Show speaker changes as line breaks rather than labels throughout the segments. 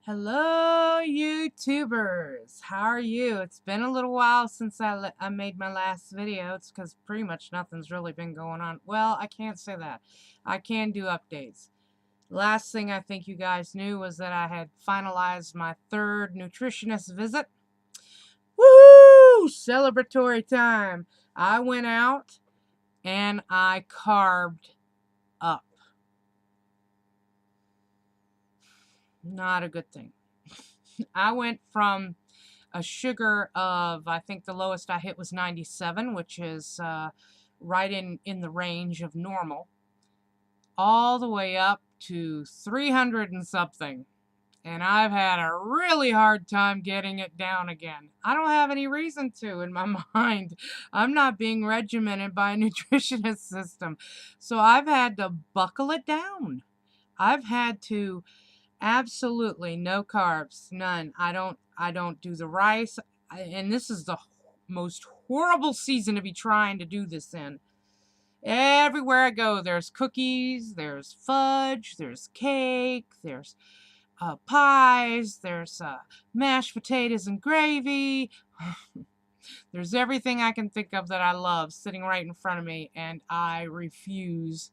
Hello, YouTubers. How are you? It's been a little while since I made my last video. It's because pretty much nothing's really been going on. Well, I can't say that. I can do updates. Last thing I think you guys knew was that I had finalized my third nutritionist visit. Woo! Celebratory time. I went out and I carbed up. Not a good thing. I went from a sugar of, I think the lowest I hit was 97, which is right in the range of normal, all the way up to 300 and something. And I've had a really hard time getting it down again. I don't have any reason to in my mind. I'm not being regimented by a nutritionist system. So I've had to buckle it down. I've had to absolutely no carbs, none. I don't do the rice, and this is the most horrible season to be trying to do this in. Everywhere I go, there's cookies, there's fudge, there's cake, there's pies, there's mashed potatoes and gravy. There's everything I can think of that I love sitting right in front of me, and I refuse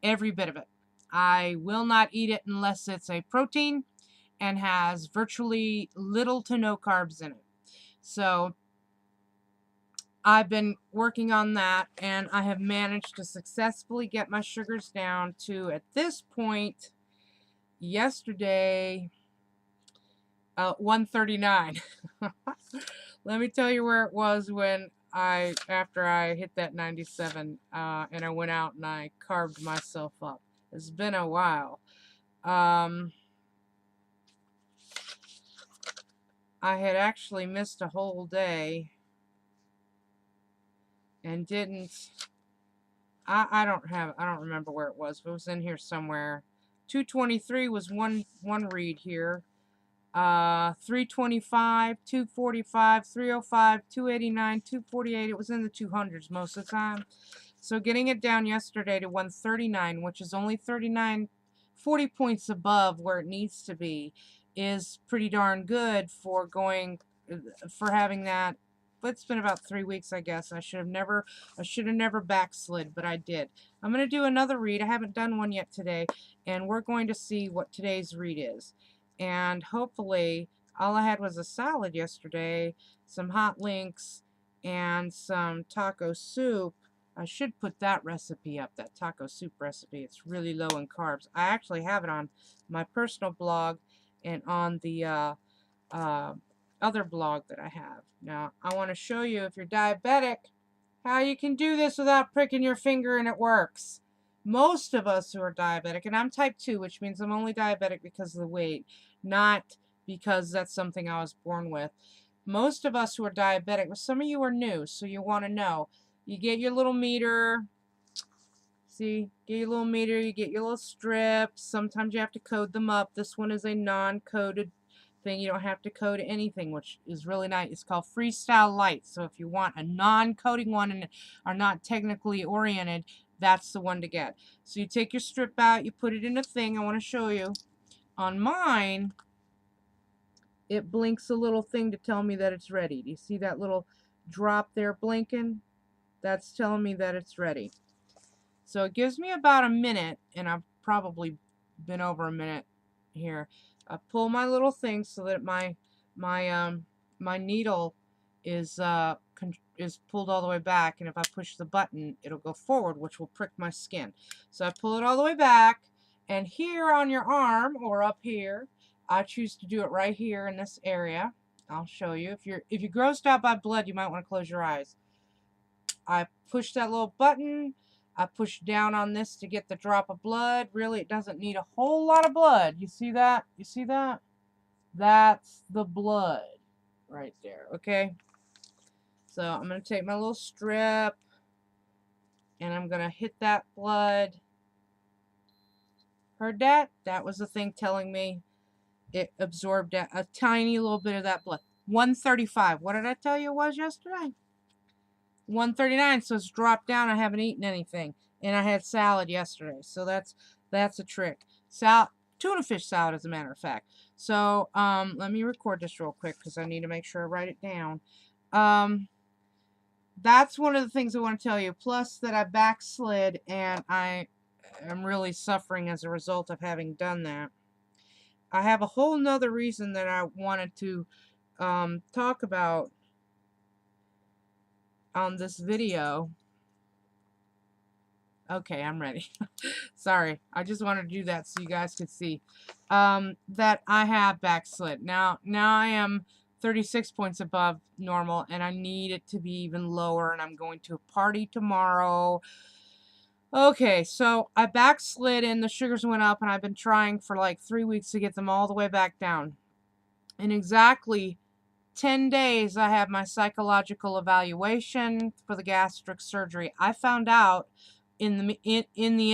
every bit of it. I will not eat it unless it's a protein and has virtually little to no carbs in it. So I've been working on that, and I have managed to successfully get my sugars down to, at this point, yesterday, 139. Let me tell you where it was when after I hit that 97, and I went out and I carved myself up. It's been a while. I had actually missed a whole day and I don't remember where it was, but it was in here somewhere. 223 was one read here. 325, 245, 305, 289, 248. It was in the 200s most of the time. So getting it down yesterday to 139, which is only 40 points above where it needs to be, is pretty darn good for having that. But it's been about 3 weeks, I guess. I should have never backslid, but I did. I'm going to do another read. I haven't done one yet today, and we're going to see what today's read is. And hopefully, all I had was a salad yesterday, some hot links, and some taco soup. I should put that recipe up, that taco soup recipe. It's really low in carbs. I actually have it on my personal blog and on the other blog that I have. Now, I want to show you, if you're diabetic, how you can do this without pricking your finger and it works. Most of us who are diabetic, and I'm type 2, which means I'm only diabetic because of the weight, not because that's something I was born with. Most of us who are diabetic, well, some of you are new, so you want to know. You get your little meter. See, get your little meter, you get your little strips. Sometimes you have to code them up. This one is a non-coded thing. You don't have to code anything, which is really nice. It's called Freestyle Light. So if you want a non-coding one and are not technically oriented, that's the one to get. So you take your strip out, you put it in a thing. I want to show you. On mine, it blinks a little thing to tell me that it's ready. Do you see that little drop there blinking? That's telling me that it's ready. So it gives me about a minute, and I've probably been over a minute here. I pull my little thing so that my needle is pulled all the way back, and if I push the button, it'll go forward, which will prick my skin. So I pull it all the way back, and here on your arm or up here, I choose to do it right here in this area. I'll show you. If you're grossed out by blood, you might want to close your eyes. I push that little button. I push down on this to get the drop of blood. Really, it doesn't need a whole lot of blood. You see that? You see that? That's the blood right there, okay? So I'm going to take my little strip, and I'm going to hit that blood. Heard that? That was the thing telling me it absorbed a tiny little bit of that blood. 135. What did I tell you it was yesterday? 139, so it's dropped down. I haven't eaten anything, and I had salad yesterday, so that's a trick. tuna fish salad, as a matter of fact. So, let me record this real quick because I need to make sure I write it down. That's one of the things I want to tell you. Plus that I backslid and I am really suffering as a result of having done that. I have a whole nother reason that I wanted to talk about on this video. Okay, I'm ready. Sorry, I just wanted to do that so you guys could see that I have backslid. Now I am 36 points above normal, and I need it to be even lower, and I'm going to a party tomorrow. Okay, so I backslid and the sugars went up, and I've been trying for like 3 weeks to get them all the way back down. In exactly 10 days, I have my psychological evaluation for the gastric surgery. I found out in the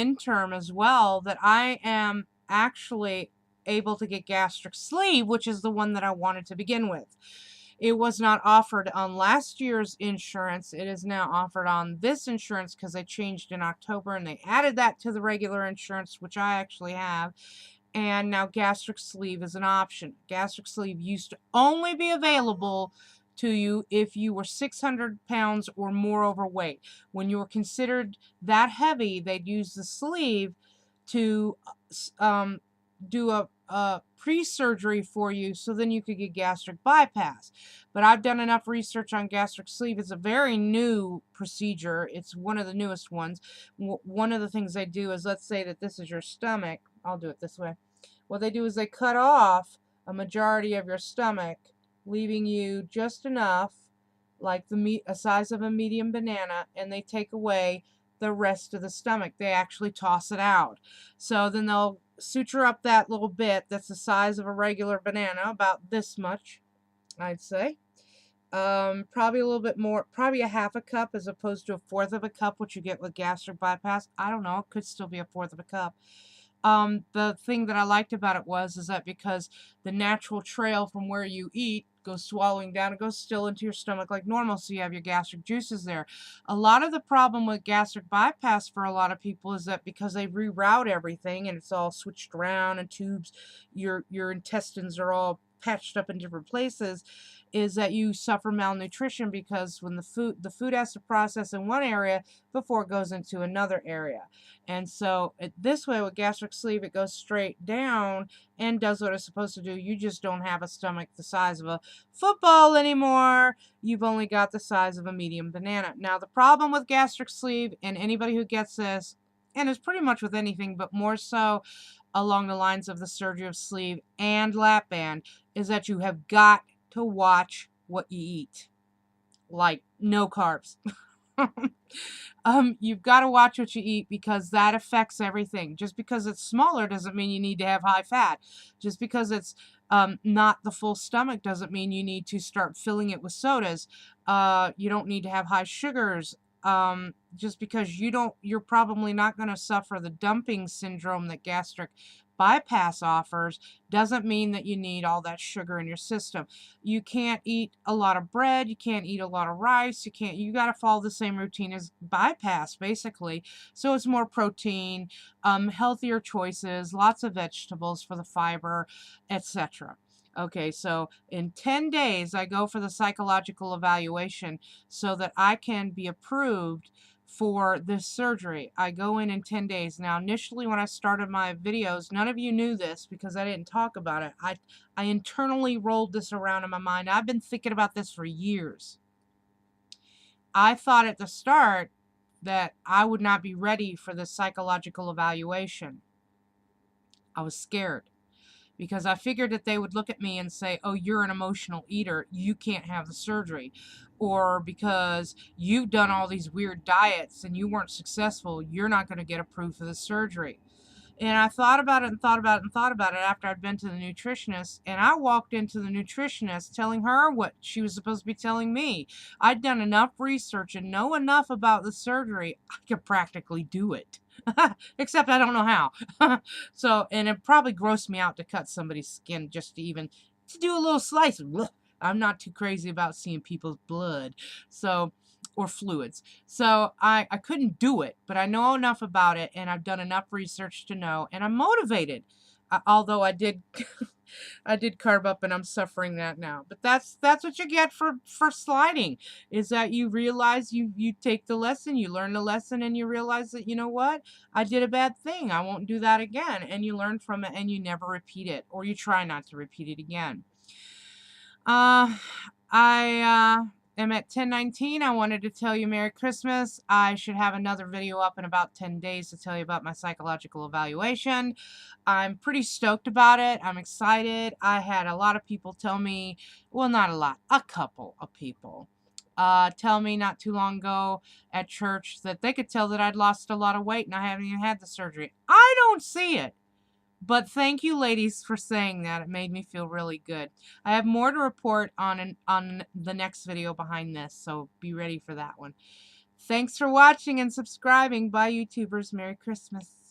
interim as well that I am actually able to get gastric sleeve, which is the one that I wanted to begin with. It was not offered on last year's insurance. It is now offered on this insurance because they changed in October and they added that to the regular insurance, which I actually have. And now gastric sleeve is an option. Gastric sleeve used to only be available to you if you were 600 pounds or more overweight. When you were considered that heavy, they'd use the sleeve to do a pre-surgery for you so then you could get gastric bypass. But I've done enough research on gastric sleeve. It's a very new procedure. It's one of the newest ones. One of the things they do is, let's say that this is your stomach. I'll do it this way. What they do is they cut off a majority of your stomach, leaving you just enough, like a size of a medium banana, and they take away the rest of the stomach. They actually toss it out. So then they'll suture up that little bit that's the size of a regular banana, about this much, I'd say. Probably a little bit more, probably a half a cup as opposed to a fourth of a cup, which you get with gastric bypass. I don't know, it could still be a fourth of a cup. The thing that I liked about it is that because the natural trail from where you eat goes swallowing down, it goes still into your stomach like normal, so you have your gastric juices there. A lot of the problem with gastric bypass for a lot of people is that because they reroute everything and it's all switched around and tubes, your intestines are all patched up in different places, is that you suffer malnutrition because when the food has to process in one area before it goes into another area. And so this way with gastric sleeve, it goes straight down and does what it's supposed to do. You just don't have a stomach the size of a football anymore. You've only got the size of a medium banana. Now the problem with gastric sleeve, and anybody who gets this, and it's pretty much with anything, but more so along the lines of the surgery of sleeve and lap band, is that you have got to watch what you eat. Like, no carbs. You've got to watch what you eat because that affects everything. Just because it's smaller doesn't mean you need to have high fat. Just because it's not the full stomach doesn't mean you need to start filling it with sodas. You don't need to have high sugars. Just because you're probably not going to suffer the dumping syndrome that gastric bypass offers doesn't mean that you need all that sugar in your system. You can't eat a lot of bread, you can't eat a lot of rice, you got to follow the same routine as bypass basically. So it's more protein, healthier choices, lots of vegetables for the fiber, etc. Okay, so in 10 days, I go for the psychological evaluation so that I can be approved for this surgery. I go in 10 days. Now, initially when I started my videos, none of you knew this because I didn't talk about it. I internally rolled this around in my mind. I've been thinking about this for years. I thought at the start that I would not be ready for the psychological evaluation. I was scared because I figured that they would look at me and say, oh, you're an emotional eater, you can't have the surgery. Or because you've done all these weird diets and you weren't successful, you're not going to get approved for the surgery. And I thought about it and thought about it and thought about it after I'd been to the nutritionist. And I walked into the nutritionist telling her what she was supposed to be telling me. I'd done enough research and know enough about the surgery, I could practically do it. Except I don't know how. So, and it probably grossed me out to cut somebody's skin just to do a little slice. I'm not too crazy about seeing people's blood. So, or fluids. So I couldn't do it, but I know enough about it and I've done enough research to know, and I'm motivated. Although I did I did carb up and I'm suffering that now. But that's what you get for sliding, is that you realize you take the lesson, you learn the lesson, and you realize that, you know what? I did a bad thing. I won't do that again. And you learn from it and you never repeat it, or you try not to repeat it again. I am at 10:19. I wanted to tell you Merry Christmas. I should have another video up in about 10 days to tell you about my psychological evaluation. I'm pretty stoked about it. I'm excited. I had a lot of people tell me, well, not a lot, a couple of people tell me not too long ago at church that they could tell that I'd lost a lot of weight and I haven't even had the surgery. I don't see it. But thank you, ladies, for saying that. It made me feel really good. I have more to report on the next video behind this, so be ready for that one. Thanks for watching and subscribing. Bye, YouTubers. Merry Christmas.